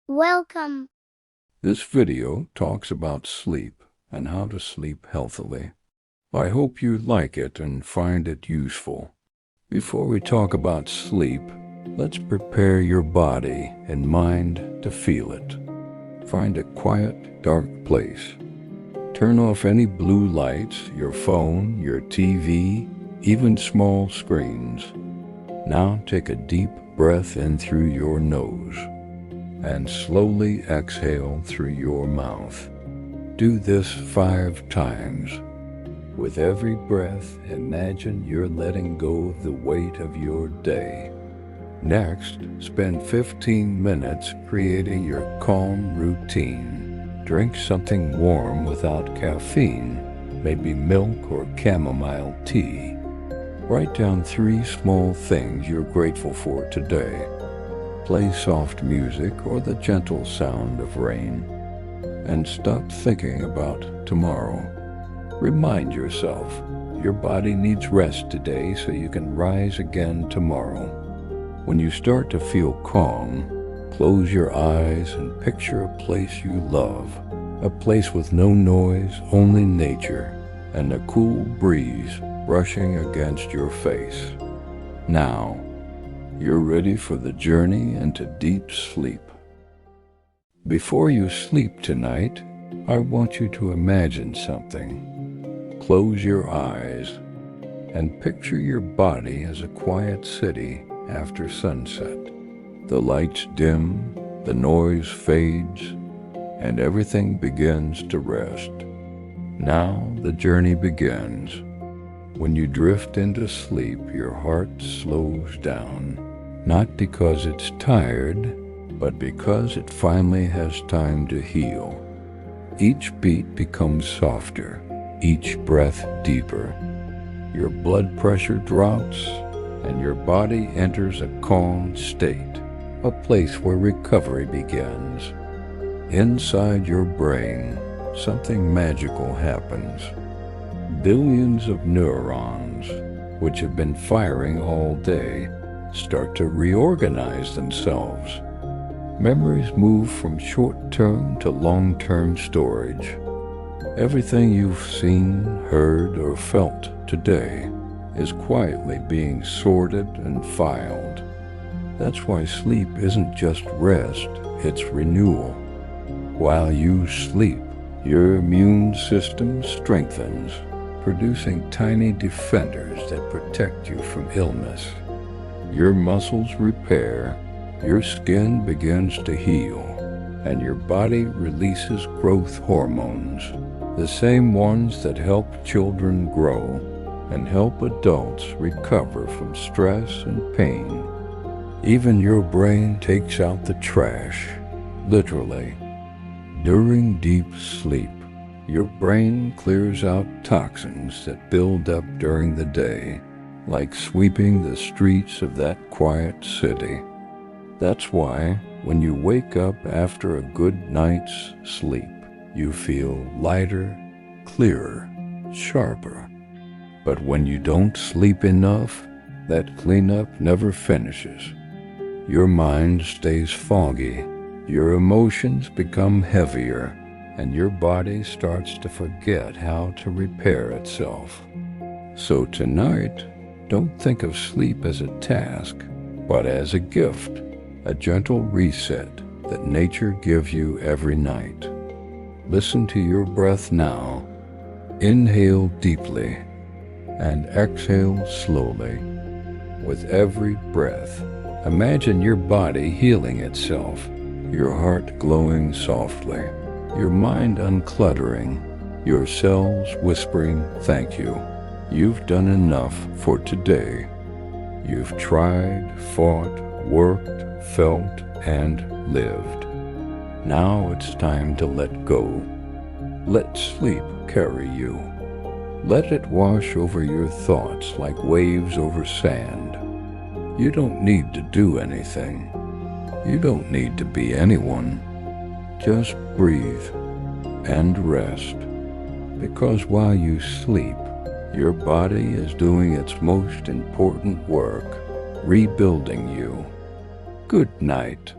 Welcome. This video talks about sleep and how to sleep healthily. I hope you like it and find it useful. Before we talk about sleep, let's prepare your body and mind to feel it. Find a quiet, dark place. Turn off any blue lights, your phone, your TV, even small screens. Now take a deep breath in through your nose and slowly exhale through your mouth. Do this 5 times. With every breath, imagine you're letting go of the weight of your day. Next, spend 15 minutes creating your calm routine. Drink something warm without caffeine, maybe milk or chamomile tea. Write down 3 small things you're grateful for today. Play soft music or the gentle sound of rain. And stop thinking about tomorrow. Remind yourself, your body needs rest today so you can rise again tomorrow. When you start to feel calm, close your eyes and picture a place you love. A place with no noise, only nature, and a cool breeze brushing against your face. Now, you're ready for the journey into deep sleep. Before you sleep tonight, I want you to imagine something. Close your eyes and picture your body as a quiet city after sunset. The lights dim, the noise fades, and everything begins to rest. Now the journey begins. When you drift into sleep, your heart slows down. Not because it's tired, but because it finally has time to heal. Each beat becomes softer, each breath deeper. Your blood pressure drops, and your body enters a calm state, a place where recovery begins. Inside your brain, something magical happens. Billions of neurons, which have been firing all day, start to reorganize themselves. Memories move from short-term to long-term storage. Everything you've seen, heard, or felt today is quietly being sorted and filed. That's why sleep isn't just rest, it's renewal. While you sleep, your immune system strengthens, producing tiny defenders that protect you from illness. Your muscles repair, your skin begins to heal, and your body releases growth hormones, the same ones that help children grow and help adults recover from stress and pain. Even your brain takes out the trash, literally. During deep sleep, your brain clears out toxins that build up during the day, like sweeping the streets of that quiet city. That's why, when you wake up after a good night's sleep, you feel lighter, clearer, sharper. But when you don't sleep enough, that cleanup never finishes. Your mind stays foggy, your emotions become heavier, and your body starts to forget how to repair itself. So tonight, don't think of sleep as a task, but as a gift, a gentle reset that nature gives you every night. Listen to your breath now. Inhale deeply and exhale slowly. With every breath, imagine your body healing itself, your heart glowing softly, your mind uncluttering, your cells whispering thank you. You've done enough for today. You've tried, fought, worked, felt, and lived. Now it's time to let go. Let sleep carry you. Let it wash over your thoughts like waves over sand. You don't need to do anything. You don't need to be anyone. Just breathe and rest. Because while you sleep, your body is doing its most important work, rebuilding you. Good night.